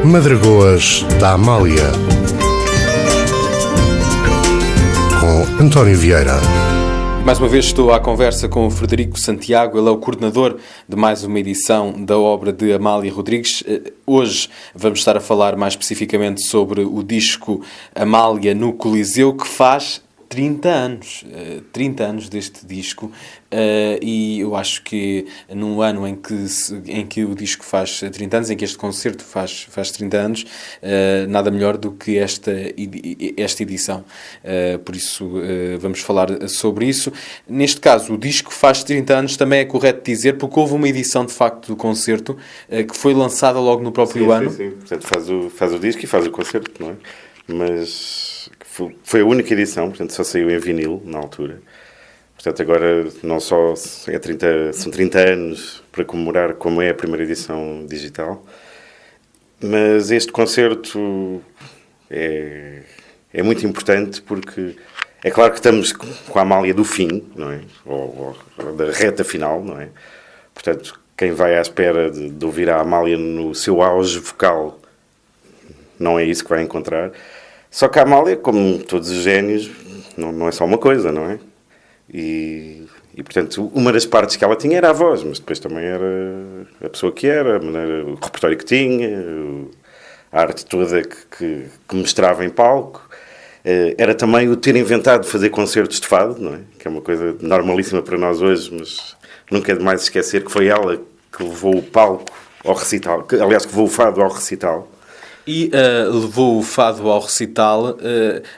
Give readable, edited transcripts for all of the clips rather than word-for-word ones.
Madragoas da Amália, com António Vieira. Mais uma vez estou à conversa com o Frederico Santiago, ele é o coordenador de mais uma edição da obra de Amália Rodrigues. Hoje vamos estar a falar mais especificamente sobre o disco Amália no Coliseu, que faz 30 anos deste disco, e eu acho que num ano em que o disco faz 30 anos, em que este concerto faz 30 anos, nada melhor do que esta edição. Por isso vamos falar sobre isso. Neste caso, o disco faz 30 anos, também é correto dizer, porque houve uma edição de facto do concerto que foi lançada logo no próprio ano. Sim. Portanto, faz o disco e faz o concerto, não é? Mas foi a única edição, portanto só saiu em vinil na altura. Portanto, agora não só são 30 anos para comemorar como é a primeira edição digital, mas este concerto é muito importante porque é claro que estamos com a Amália do fim, não é? Ou da reta final, não é? Portanto, quem vai à espera de ouvir a Amália no seu auge vocal não é isso que vai encontrar. Só que a Amália, como todos os génios, não é só uma coisa, não é? E portanto, uma das partes que ela tinha era a voz, mas depois também era a pessoa que era, o repertório que tinha, a arte toda que mostrava em palco. Era também o ter inventado fazer concertos de fado, não é? Que é uma coisa normalíssima para nós hoje, mas nunca é demais esquecer que foi ela que levou o palco ao recital, que levou o fado ao recital. E levou o fado ao recital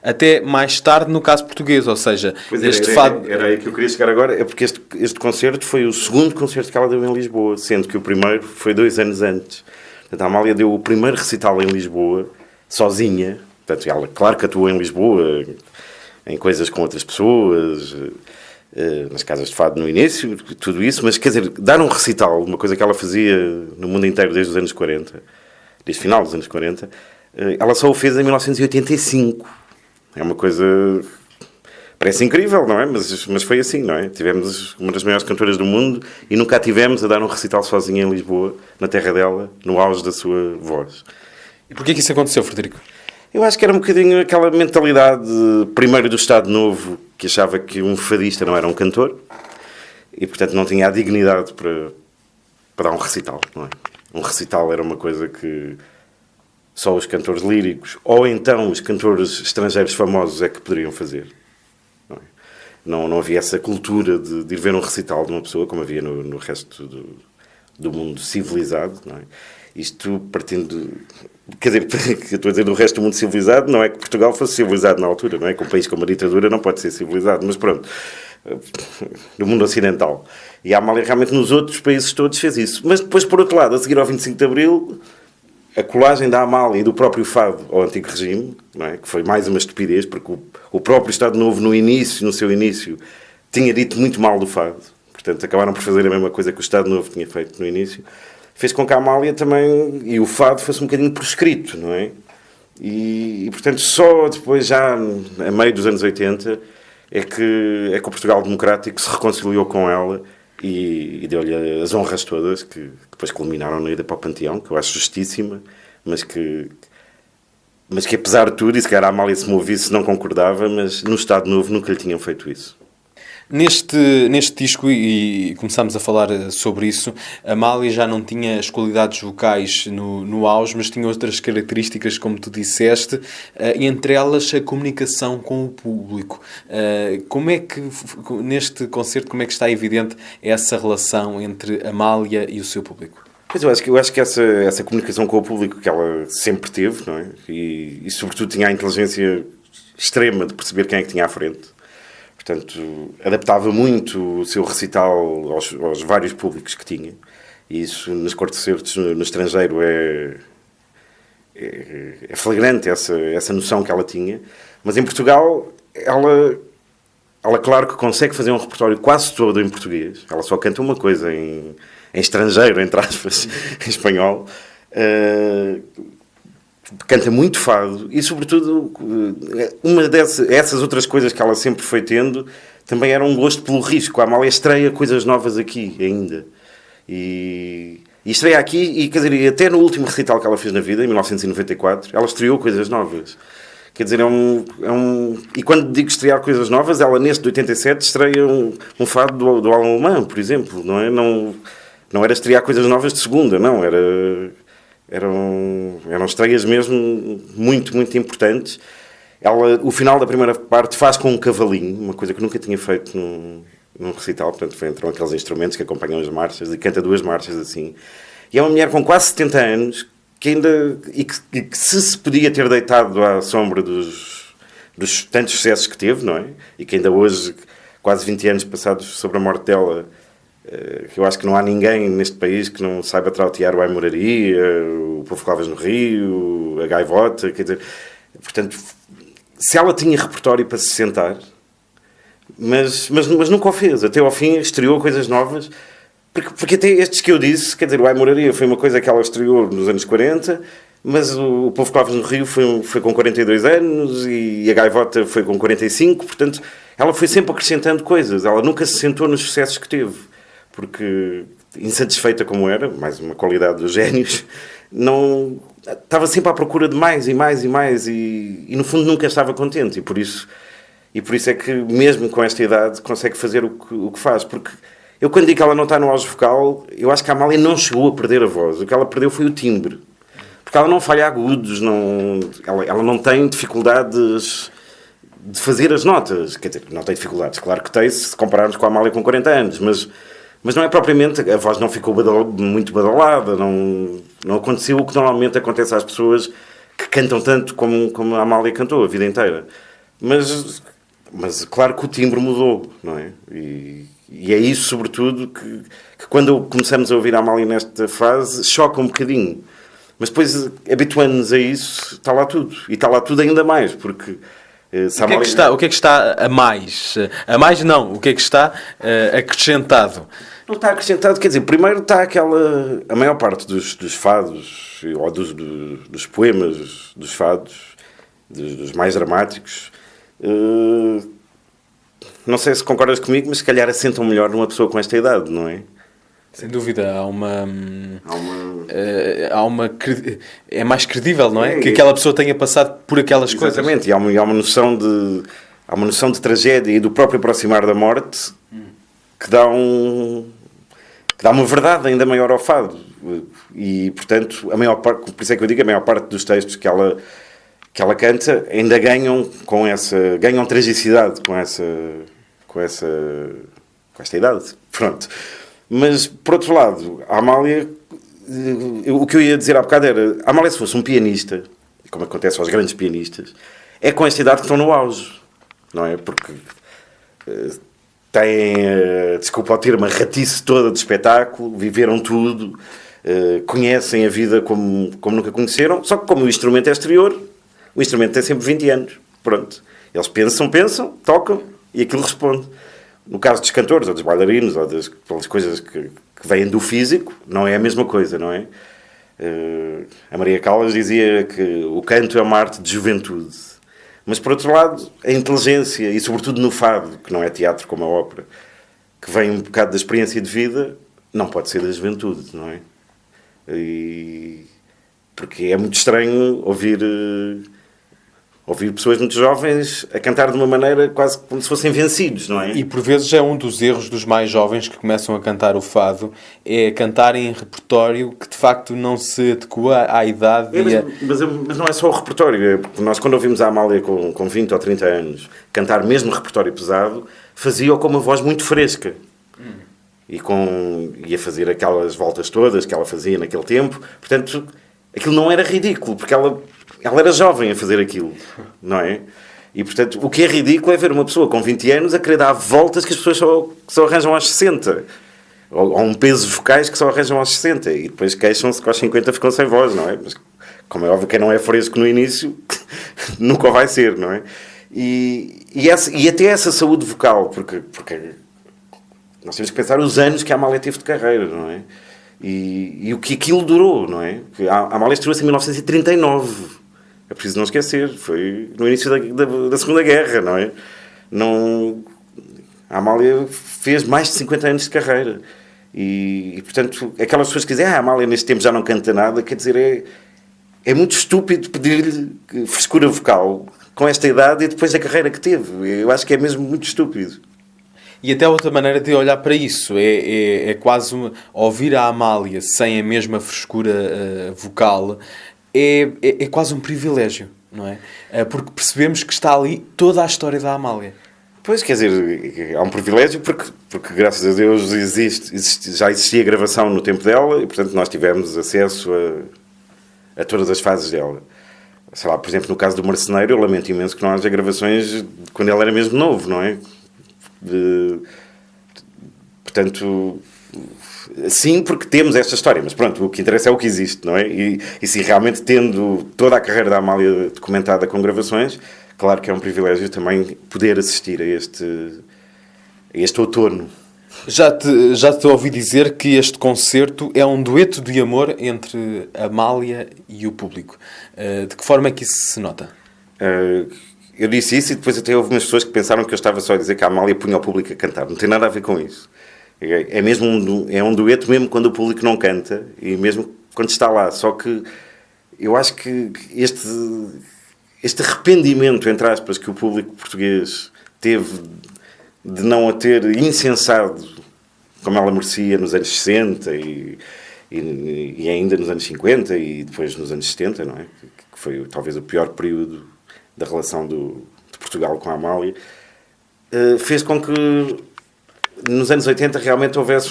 até mais tarde no caso português, ou seja, fado... Era aí que eu queria chegar agora, é porque este concerto foi o segundo concerto que ela deu em Lisboa, sendo que o primeiro foi 2 anos antes. Portanto, a Amália deu o primeiro recital em Lisboa, sozinha. Portanto, ela, claro que atuou em Lisboa, em coisas com outras pessoas, nas casas de fado no início, tudo isso, mas quer dizer, dar um recital, uma coisa que ela fazia no mundo inteiro desde os anos 40... desde o final dos anos 40, ela só o fez em 1985. É uma coisa... parece incrível, não é? Mas foi assim, não é? Tivemos uma das maiores cantoras do mundo e nunca a tivemos a dar um recital sozinha em Lisboa, na terra dela, no auge da sua voz. E porquê que isso aconteceu, Frederico? Eu acho que era um bocadinho aquela mentalidade, primeiro do Estado Novo, que achava que um fadista não era um cantor e, portanto, não tinha a dignidade para dar um recital, não é? Um recital era uma coisa que só os cantores líricos ou então os cantores estrangeiros famosos é que poderiam fazer. Não havia essa cultura de ir ver um recital de uma pessoa como havia no resto do mundo civilizado. Não é? Isto partindo... Quer dizer, que eu estou a dizer do resto do mundo civilizado, não é que Portugal fosse civilizado na altura, não é? Que um país com uma ditadura não pode ser civilizado, mas pronto, no mundo ocidental. E a Amália realmente nos outros países todos fez isso. Mas depois, por outro lado, a seguir ao 25 de Abril, a colagem da Amália e do próprio fado ao antigo regime, não é? Que foi mais uma estupidez, porque o próprio Estado Novo, no seu início, tinha dito muito mal do fado. Portanto, acabaram por fazer a mesma coisa que o Estado Novo tinha feito no início. Fez com que a Amália também, e o fado, fosse um bocadinho proscrito, não é? E portanto, só depois, já a meio dos anos 80, é que o Portugal Democrático se reconciliou com ela e deu-lhe as honras todas, que depois culminaram na ida para o Panteão, que eu acho justíssima, mas que apesar de tudo, e se calhar a Amália se movisse não concordava, mas no Estado Novo nunca lhe tinham feito isso. Neste disco, e começámos a falar sobre isso, a Amália já não tinha as qualidades vocais no auge, mas tinha outras características, como tu disseste, entre elas a comunicação com o público. Como é que, neste concerto, como é que está evidente essa relação entre a Amália e o seu público? Pois eu acho que essa comunicação com o público que ela sempre teve, não é? E sobretudo tinha a inteligência extrema de perceber quem é que tinha à frente. Portanto, adaptava muito o seu recital aos vários públicos que tinha. E isso, nos concertos no estrangeiro, é flagrante essa noção que ela tinha. Mas em Portugal, ela claro que consegue fazer um repertório quase todo em português. Ela só canta uma coisa em estrangeiro, entre aspas, em espanhol. Canta muito fado e, sobretudo, essas outras coisas que ela sempre foi tendo também era um gosto pelo risco. A Amália estreia coisas novas aqui ainda. E E estreia aqui, e quer dizer, até no último recital que ela fez na vida, em 1994, ela estreou coisas novas. Quer dizer, E quando digo estrear coisas novas, ela neste de 87 estreia um fado do alemão, por exemplo, não é? Não era estrear coisas novas de segunda, não. Eram estreias mesmo muito, muito importantes. Ela, o final da primeira parte, faz com um cavalinho, uma coisa que nunca tinha feito num recital, portanto, entram aqueles instrumentos que acompanham as marchas e canta 2 marchas assim. E é uma mulher com quase 70 anos que ainda. E que se podia ter deitado à sombra dos tantos sucessos que teve, não é? E que ainda hoje, quase 20 anos passados sobre a morte dela, eu acho que não há ninguém neste país que não saiba trautear o Ai Moraria, o Povo Clavas no Rio, a Gaivota, quer dizer. Portanto, se ela tinha repertório para se sentar. Mas nunca o fez. Até ao fim estreou coisas novas. Porque até estes que eu disse, quer dizer, o Ai Moraria foi uma coisa que ela estreou nos anos 40, mas o Povo Clavas no Rio foi com 42 anos e a Gaivota foi com 45, portanto, ela foi sempre acrescentando coisas. Ela nunca se sentou nos sucessos que teve. Porque, insatisfeita como era, mais uma qualidade dos génios, não... Estava sempre à procura de mais e mais e mais e no fundo nunca estava contente e por isso é que mesmo com esta idade consegue fazer o que faz, porque eu quando digo que ela não está no auge vocal, eu acho que a Amália não chegou a perder a voz, o que ela perdeu foi o timbre, porque ela não falha agudos, ela não tem dificuldades de fazer as notas, quer dizer, não tem dificuldades, claro que tem se compararmos com a Amália com 40 anos, mas não é propriamente, a voz não ficou muito badalada, não aconteceu o que normalmente acontece às pessoas que cantam tanto como a Amália cantou a vida inteira. Mas claro que o timbre mudou, não é? E é isso, sobretudo, que quando começamos a ouvir a Amália nesta fase, choca um bocadinho. Mas depois, habituando-nos a isso, está lá tudo. E está lá tudo ainda mais, porque... O que é que está a mais? A mais não, o que é que está acrescentado? Não está acrescentado, quer dizer, primeiro está a maior parte dos fados, ou dos poemas dos fados, dos mais dramáticos, não sei se concordas comigo, mas se calhar assentam melhor numa pessoa com esta idade, não é? Sem dúvida, é mais credível, não é? Que aquela pessoa tenha passado por aquelas coisas. Exatamente, e há uma noção de tragédia e do próprio aproximar da morte que dá uma verdade ainda maior ao fado. E, portanto, a maior parte, por isso é que eu digo, a maior parte dos textos que ela canta ainda ganham tragicidade com esta idade. Pronto. Mas, por outro lado, a Amália, o que eu ia dizer há bocado era, a Amália, se fosse um pianista, como acontece aos grandes pianistas, é com esta idade que estão no auge, não é? Porque têm, desculpa o termo, a ratice toda de espetáculo, viveram tudo, conhecem a vida como nunca conheceram, só que como o instrumento é exterior, o instrumento tem sempre 20 anos, pronto. Eles pensam, tocam e aquilo responde. No caso dos cantores, ou dos bailarinos, ou das coisas que vêm do físico, não é a mesma coisa, não é? A Maria Callas dizia que o canto é uma arte de juventude. Mas, por outro lado, a inteligência, e sobretudo no fado, que não é teatro como a ópera, que vem um bocado da experiência de vida, não pode ser da juventude, não é? Porque é muito estranho ouvir pessoas muito jovens a cantar de uma maneira quase como se fossem vencidos, não é? E por vezes é um dos erros dos mais jovens que começam a cantar o fado, é cantarem em repertório que de facto não se adequa à idade. Mas não é só o repertório, porque nós quando ouvimos a Amália com 20 ou 30 anos cantar mesmo repertório pesado, fazia-o com uma voz muito fresca. E ia fazer aquelas voltas todas que ela fazia naquele tempo, portanto, aquilo não era ridículo, porque ela era jovem a fazer aquilo, não é? E, portanto, o que é ridículo é ver uma pessoa com 20 anos a querer dar voltas que as pessoas só arranjam aos 60. Ou um pesos vocais que só arranjam aos 60. E depois queixam-se que aos 50 ficam sem voz, não é? Mas, como é óbvio, quem não é fresco no início, nunca o vai ser, não é? E até essa saúde vocal, porque nós temos que pensar os anos que a Amália teve de carreira, não é? E o que aquilo durou, não é? A Amália estreou-se em 1939. É preciso não esquecer. Foi no início da Segunda Guerra, não é? A Amália fez mais de 50 anos de carreira. Portanto, aquelas pessoas que dizem a Amália neste tempo já não canta nada, quer dizer, é muito estúpido pedir-lhe frescura vocal com esta idade e depois da carreira que teve. Eu acho que é mesmo muito estúpido. E até outra maneira de olhar para isso é quase ouvir a Amália sem a mesma frescura vocal é quase um privilégio, não é? Porque percebemos que está ali toda a história da Amália. Pois, quer dizer, é um privilégio porque graças a Deus já existia gravação no tempo dela e, portanto, nós tivemos acesso a todas as fases dela. Sei lá, por exemplo, no caso do Marceneiro, eu lamento imenso que não haja gravações de quando ela era mesmo novo, não é? Portanto, sim, porque temos esta história, mas pronto, o que interessa é o que existe, não é? E se realmente tendo toda a carreira da Amália documentada com gravações, claro que é um privilégio também poder assistir a este outono. Já te ouvi dizer que este concerto é um dueto de amor entre a Amália e o público. De que forma é que isso se nota? Eu disse isso e depois até houve umas pessoas que pensaram que eu estava só a dizer que a Amália punha o público a cantar. Não tem nada a ver com isso. É mesmo um dueto mesmo quando o público não canta e mesmo quando está lá. Só que eu acho que este arrependimento, entre aspas, que o público português teve de não a ter incensado como ela merecia nos anos 60 e ainda nos anos 50 e depois nos anos 70, não é? Que foi talvez o pior período da relação de Portugal com a Amália, fez com que nos anos 80 realmente houvesse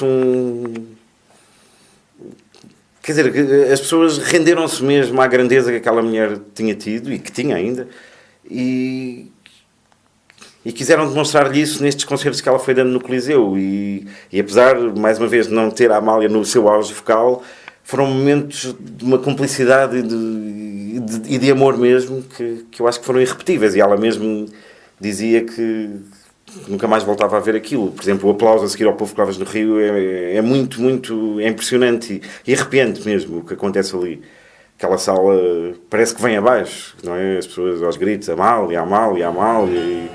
Quer dizer, que as pessoas renderam-se mesmo à grandeza que aquela mulher tinha tido e que tinha ainda e quiseram demonstrar-lhe isso nestes concertos que ela foi dando no Coliseu e apesar, mais uma vez, de não ter a Amália no seu auge vocal, foram momentos de uma cumplicidade e de amor mesmo que eu acho que foram irrepetíveis e ela mesmo dizia que nunca mais voltava a ver aquilo. Por exemplo, o aplauso a seguir ao Povo Clavas no Rio é muito, muito impressionante e arrepiante mesmo o que acontece ali. Aquela sala parece que vem abaixo, não é? As pessoas aos gritos, Amália, Amália, Amália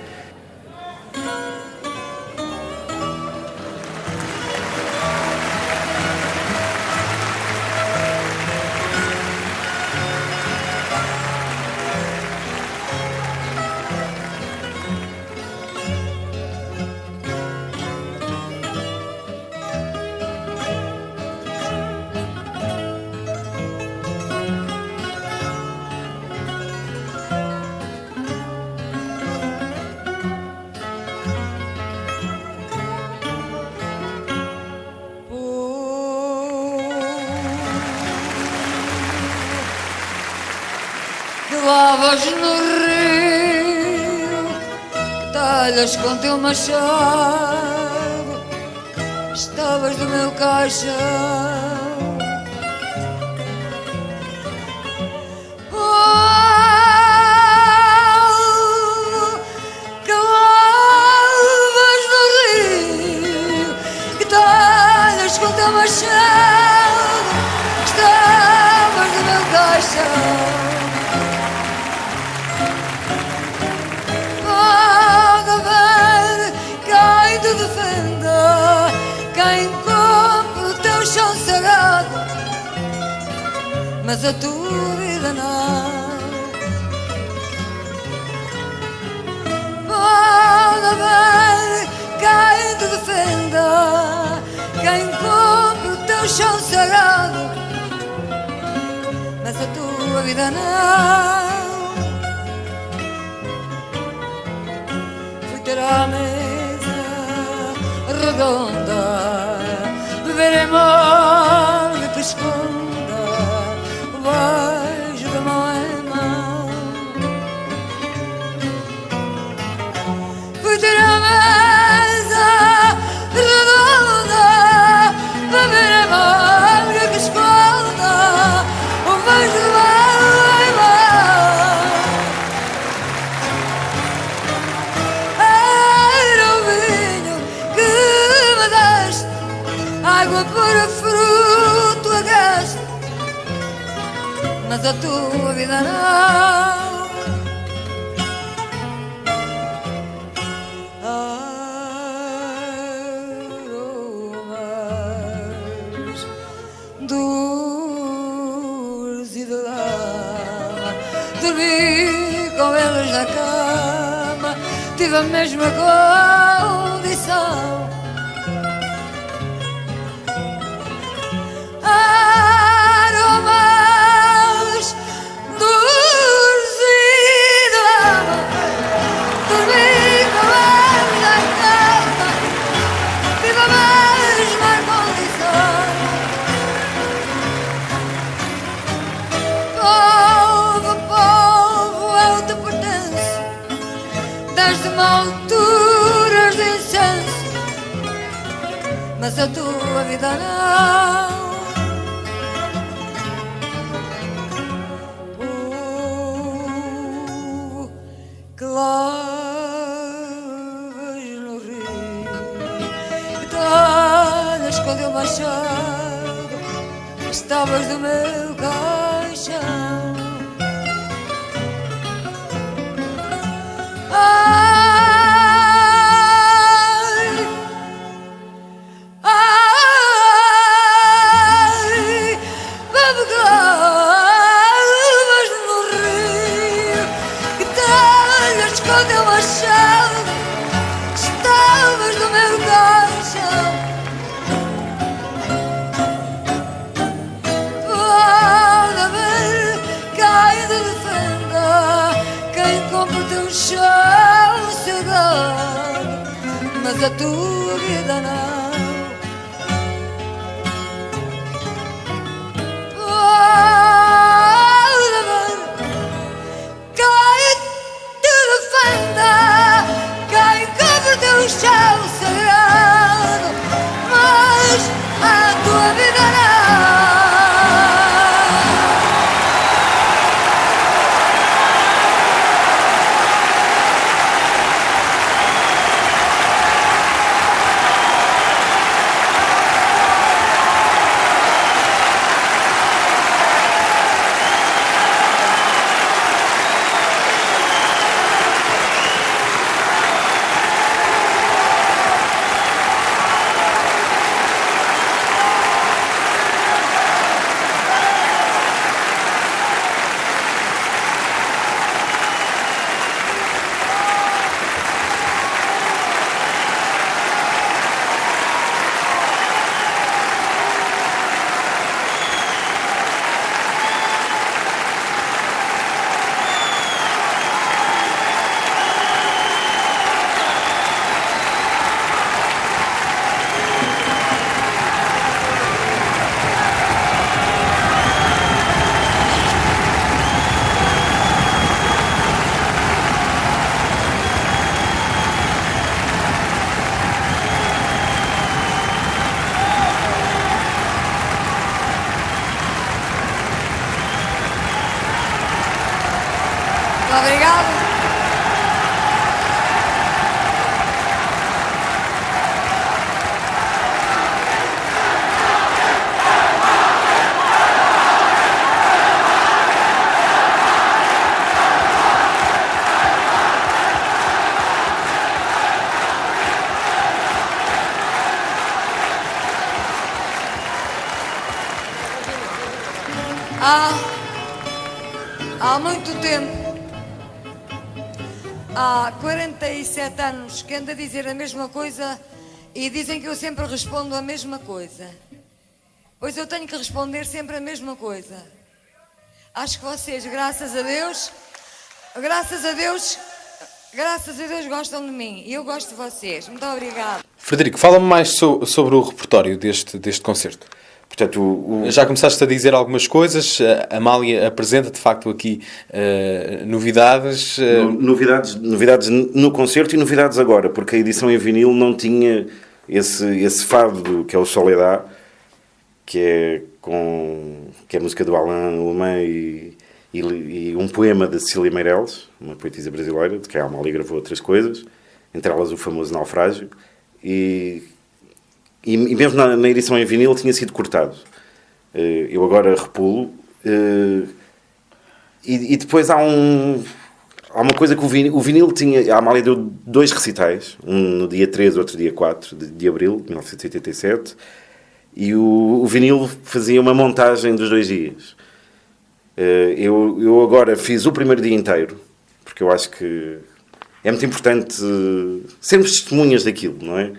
Lavas no rio, que talhas com teu machado, estavas do meu caixão. Que lavas no rio, que talhas com teu machado, estavas do meu caixão. Quem te defenda, quem compre o teu chão sagrado, mas a tua vida não. Pode haver quem te defenda, quem compre o teu chão sagrado, mas a tua vida não. Fui ter à mesa redonda, beberemos de que esconda o beijo da mão em mão. Fui ter a mesa redonda, beberemos de que esconda o beijo da mão em mão. Era o vinho que me deste, água para fruto agaste, mas a tua vida não. Aroma dormi com eles na cama, tive a mesma condição. Aromas do ama, dormi com eles na cama, tive a mesma condição. Povo, povo, eu te pertenço, desde-me alturas de incenso, mas a tua vida não. Povo que lavas no rio, que talhas com teu machado as tábuas do meu caixão. Ai, ai, povo que lavas no rio, que talhas com teu machado as tábuas do meu caixão. Pode haver caído de fenda quem compra o teu chão cegado, mas a tua vida não. Pode haver caído de fenda quem compra o teu chão sagrado, mas a tua vida não. Obrigado. Há muito tempo, há 47 anos que ando a dizer a mesma coisa e dizem que eu sempre respondo a mesma coisa. Pois eu tenho que responder sempre a mesma coisa. Acho que vocês, graças a Deus gostam de mim e eu gosto de vocês. Muito obrigada. Frederico, fala-me mais sobre o repertório deste concerto. Portanto, Já começaste a dizer algumas coisas. A Amália apresenta, de facto, aqui novidades. novidades no concerto e novidades agora, porque a edição em vinil não tinha esse fado que é o Soledad, que é a música do Alain Alemã e um poema da Cecília Meirelles, uma poetisa brasileira, de quem a Amália gravou outras coisas, entre elas o famoso Naufrágio, e mesmo na edição em vinil tinha sido cortado. Eu agora repulo. E depois há uma coisa que o vinil tinha... A Amália deu 2 recitais, um no dia 3, outro dia 4 de abril de 1987, e o vinil fazia uma montagem dos 2 dias. Eu agora fiz o primeiro dia inteiro, porque eu acho que é muito importante sermos testemunhas daquilo, não é?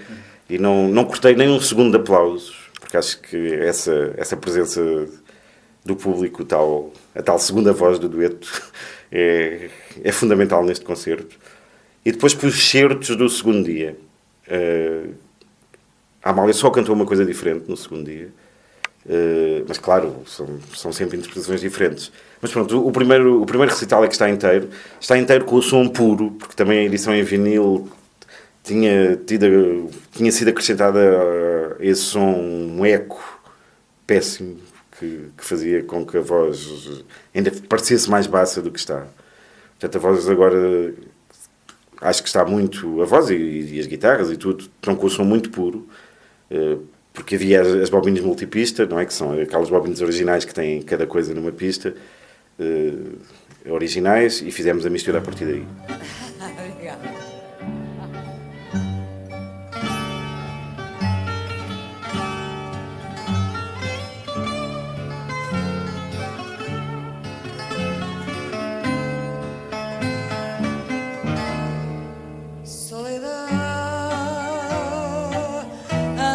E não cortei nem um segundo de aplausos, porque acho que essa presença do público, a tal segunda voz do dueto, é fundamental neste concerto. E depois pus certos do segundo dia. A Amália só cantou uma coisa diferente no segundo dia. Mas claro, são sempre interpretações diferentes. Mas pronto, o primeiro recital é que está inteiro com o som puro, porque também a edição em vinil tinha sido acrescentada a esse som um eco péssimo que fazia com que a voz ainda parecesse mais baixa do que está. Portanto, a voz agora acho que está muito, a voz e as guitarras e tudo estão com o som muito puro, porque havia as bobinas multipista, não é? Que são aquelas bobinas originais que têm cada coisa numa pista, originais, e fizemos a mistura a partir daí. Obrigada.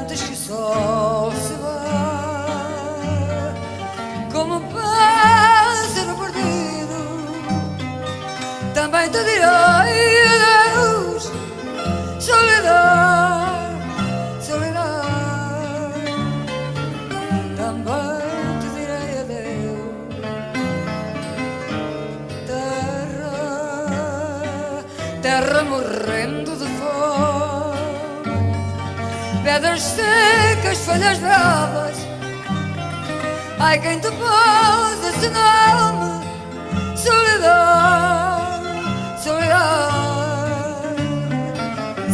Antes que o sol se vá, como um pássaro perdido, também te direi adeus, solidão, solidão, também te direi adeus, terra, terra morrendo de fome, pedras secas, folhas bravas. Ai, quem te pôs esse nome? Solidão, solidão.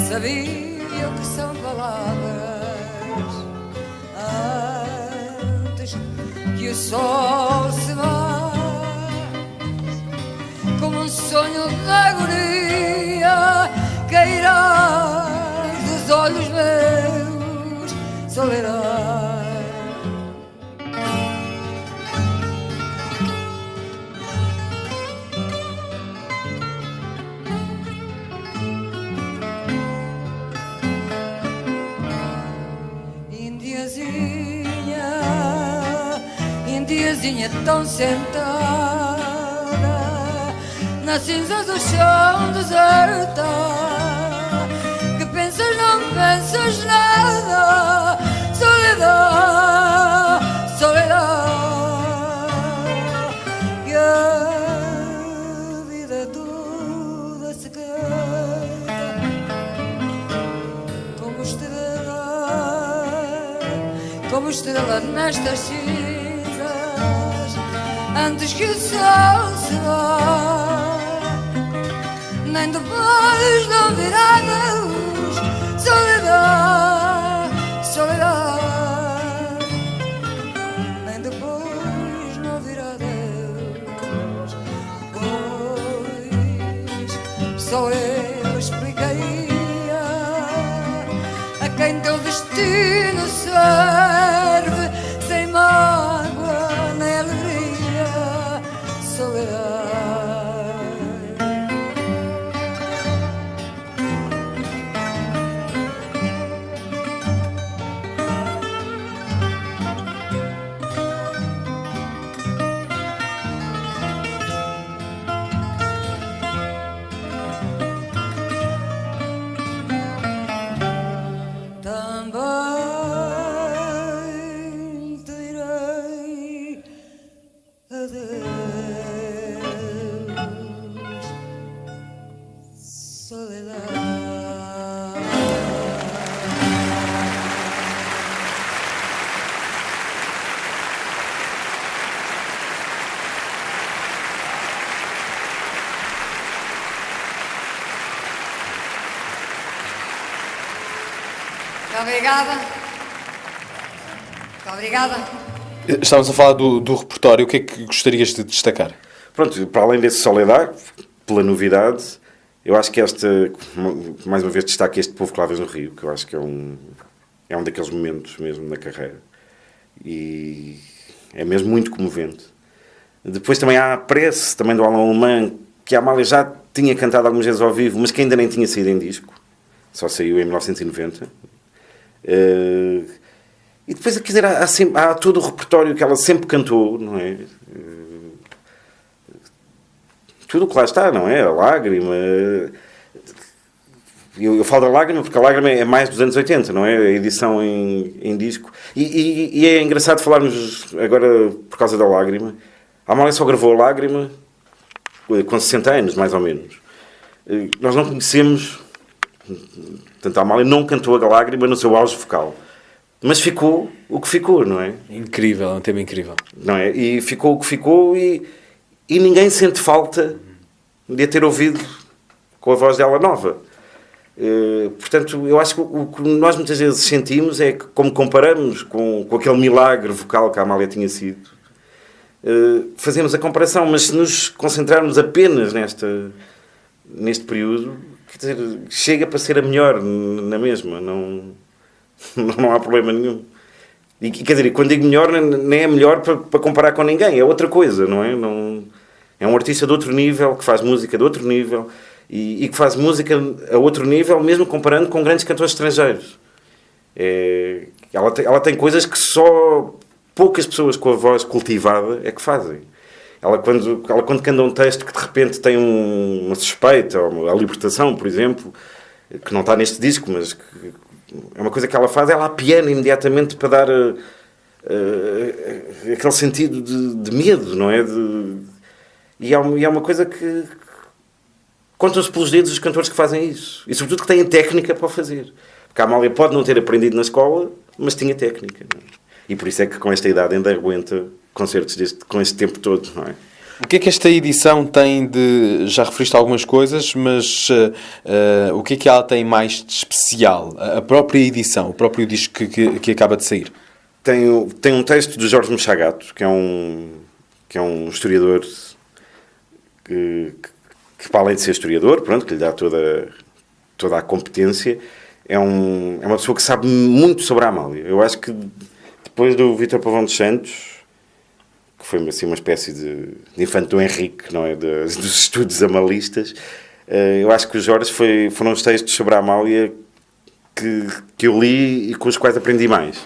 Sabia o que são palavras antes que o sol se vá, como um sonho de agonia cairás dos olhos meus, solidão. Indiazinha tão sentada na cinza do chão deserta, que pensas, não pensas nada, solidão, solidão. E a vida toda se canta como estrela nestas cinzas, antes que o sol se vá, nem depois não virá luz, solidão, solidão, nem depois não virá Deus, pois só eu explicaria a quem teu destino serve, sem mágoa nem alegria, solidão. Também te direi adeus, soledad. Obrigada. Muito obrigada. Estávamos a falar do repertório. O que é que gostarias de destacar? Pronto, para além desse Soledad, pela novidade, eu acho que mais uma vez destaque este Povo Clavas no Rio, que eu acho que é um daqueles momentos mesmo na carreira. E é mesmo muito comovente. Depois também há a Prece, também do Alan Alemã, que a Amália já tinha cantado algumas vezes ao vivo, mas que ainda nem tinha saído em disco. Só saiu em 1990. E depois, quer dizer, há todo o repertório que ela sempre cantou, não é? Tudo o que lá está, não é? A Lágrima. Eu falo da Lágrima porque a Lágrima é mais dos anos 80, não é? A edição em disco. E é engraçado falarmos agora por causa da Lágrima. A Amália só gravou a Lágrima com 60 anos, mais ou menos. Nós não conhecemos... Portanto, a Amália não cantou a Lágrima no seu auge vocal. Mas ficou o que ficou, não é? Incrível, é um tema incrível. Não é? E ficou o que ficou e ninguém sente falta de a ter ouvido com a voz dela nova. Portanto, eu acho que o que nós muitas vezes sentimos é que, como comparamos com aquele milagre vocal que a Amália tinha sido, fazemos a comparação, mas se nos concentrarmos apenas neste período, quer dizer, chega para ser a melhor na mesma, não há problema nenhum. E quer dizer, quando digo melhor, nem é melhor para comparar com ninguém, é outra coisa, não é? É um artista de outro nível, que faz música de outro nível e que faz música a outro nível, mesmo comparando com grandes cantores estrangeiros. Ela tem coisas que só poucas pessoas com a voz cultivada é que fazem. Ela quando canta um texto que de repente tem uma suspeita, ou a libertação, por exemplo, que não está neste disco, mas que é uma coisa que ela faz, ela apiana imediatamente para dar aquele sentido de medo, não é? E é uma coisa que contam-se pelos dedos os cantores que fazem isso. E sobretudo que têm técnica para o fazer. Porque a Amália pode não ter aprendido na escola, mas tinha técnica, não é? E por isso é que com esta idade ainda aguenta concertos com este tempo todo, não é? O que é que esta edição tem de... Já referiste algumas coisas, mas o que é que ela tem mais de especial? A própria edição, o próprio disco que acaba de sair. Tem um texto do Jorge Mechagato, que é um historiador que para além de ser historiador, pronto, que lhe dá toda a competência, é uma pessoa que sabe muito sobre a Amália. Eu acho que depois do Vítor Pavão dos Santos, que foi assim uma espécie de infante do Henrique, não é? Dos estudos amalistas, eu acho que os Jorge foram os textos sobre a Amália que eu li e com os quais aprendi mais.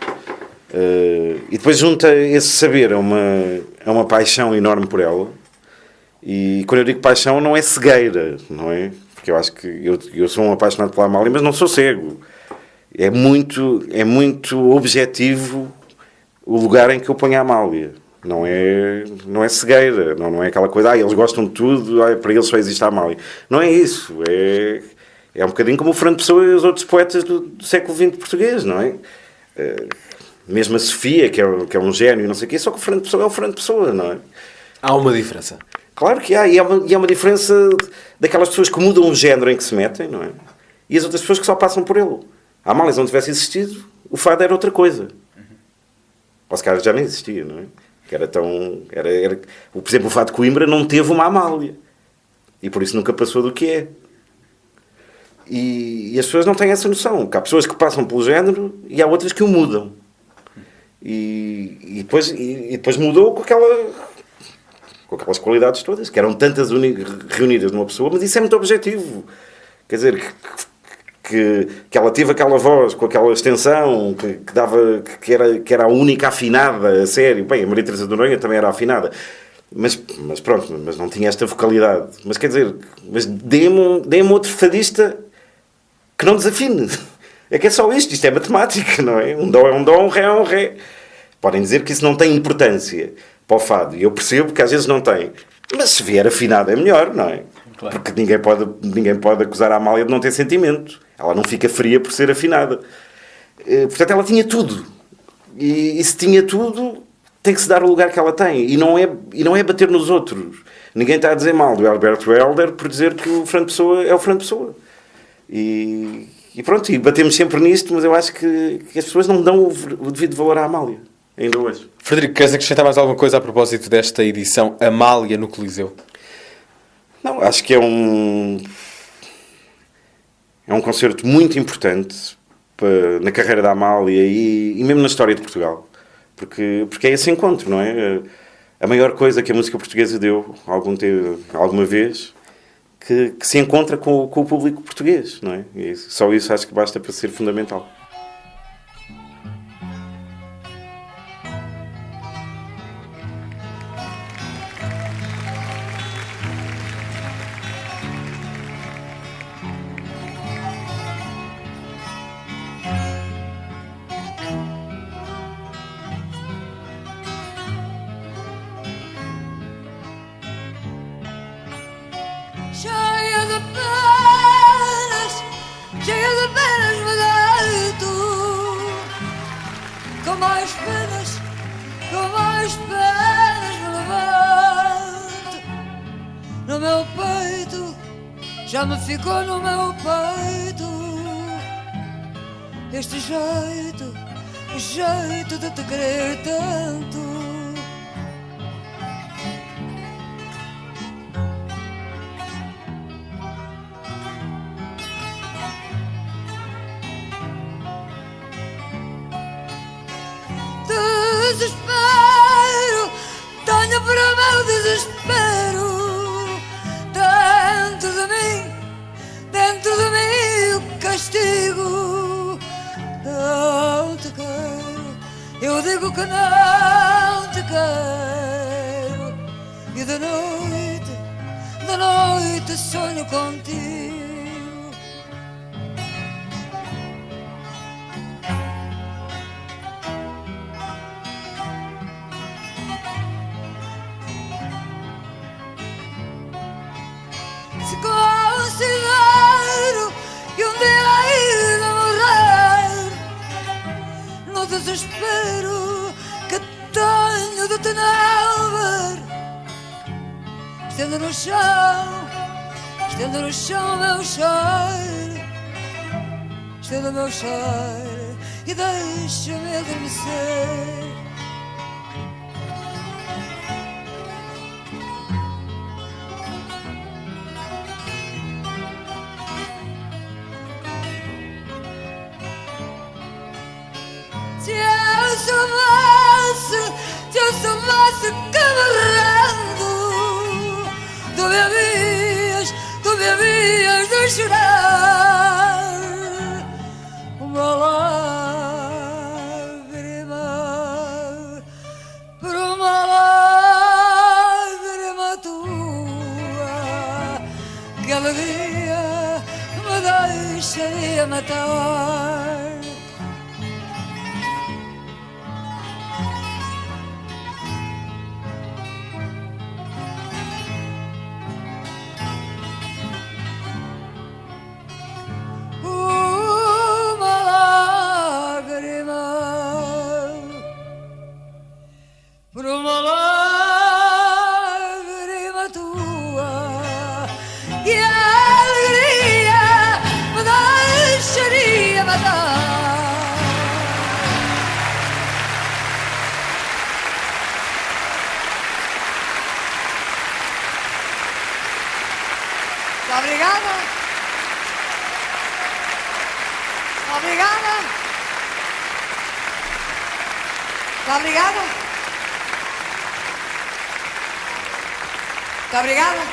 E depois junta esse saber a uma paixão enorme por ela. E quando eu digo paixão, não é cegueira, não é? Porque eu acho que eu sou um apaixonado pela Amália, mas não sou cego. É muito objetivo o lugar em que eu ponho a Amália. Não é cegueira, não é aquela coisa, eles gostam de tudo, para eles só existe a Amália. Não é isso, é um bocadinho como o Fernando Pessoa e os outros poetas do século XX português, não é? Mesmo a Sofia, que é um gênio, não sei o quê, só que o Fernando Pessoa é o Fernando Pessoa, não é? Há uma diferença. Claro que há, e há uma diferença daquelas pessoas que mudam o género em que se metem, não é? E as outras pessoas que só passam por ele. A Amália, se não tivesse existido, o fado era outra coisa. O Oscar já nem existia, não é? Que era tão... por exemplo, o fado de Coimbra não teve uma Amália. E por isso nunca passou do que é. E as pessoas não têm essa noção. Que há pessoas que passam pelo género e há outras que o mudam. E depois mudou com aquelas qualidades todas, que eram tantas reunidas numa pessoa, mas isso é muito objetivo. Quer dizer, que ela teve aquela voz, com aquela extensão, que era a única afinada, a sério. Bem, a Maria Teresa de Noronha também era afinada. Mas pronto, mas não tinha esta vocalidade. Mas quer dizer, dê-me outro fadista que não desafine. É que é só isto é matemática, não é? Um dó, um ré. Podem dizer que isso não tem importância para o fado, e eu percebo que às vezes não tem, mas se vier afinado é melhor, não é? Claro. Porque ninguém pode acusar a Amália de não ter sentimento, ela não fica fria por ser afinada. Portanto, ela tinha tudo, e se tinha tudo, tem que se dar o lugar que ela tem, e não é bater nos outros. Ninguém está a dizer mal do Alberto Helder por dizer que o Fernando Pessoa é o Fernando Pessoa. E pronto, e batemos sempre nisto, mas eu acho que as pessoas não dão o devido valor à Amália, ainda hoje. Frederico, queres acrescentar mais alguma coisa a propósito desta edição Amália no Coliseu? Não, acho que é um concerto muito importante na carreira da Amália e mesmo na história de Portugal. Porque é esse encontro, não é? a maior coisa que a música portuguesa deu alguma vez, que se encontra com o público português, não é? E só isso acho que basta para ser fundamental. Cheia de penas me deito, com mais penas me levanto. No meu peito, já me ficou no meu peito este jeito de te querer tanto. Desespero, tenho para o meu desespero dentro de mim o castigo. Não te quero, eu digo que não te quero, e de noite sonho contigo. Se considero que um dia hei de morrer, no desespero que tenho de te não ver, estendo no chão o meu cheiro, estendo o meu cheiro e deixa-me adormecer. Se eu soubesse que morrendo tu me havias de chorar uma lágrima por uma lágrima tua, que alegria me deixaria matar. Por uma lágrima tua, e a alegria me deixaria matar. Obrigada. Obrigada. Obrigada. Muito obrigada.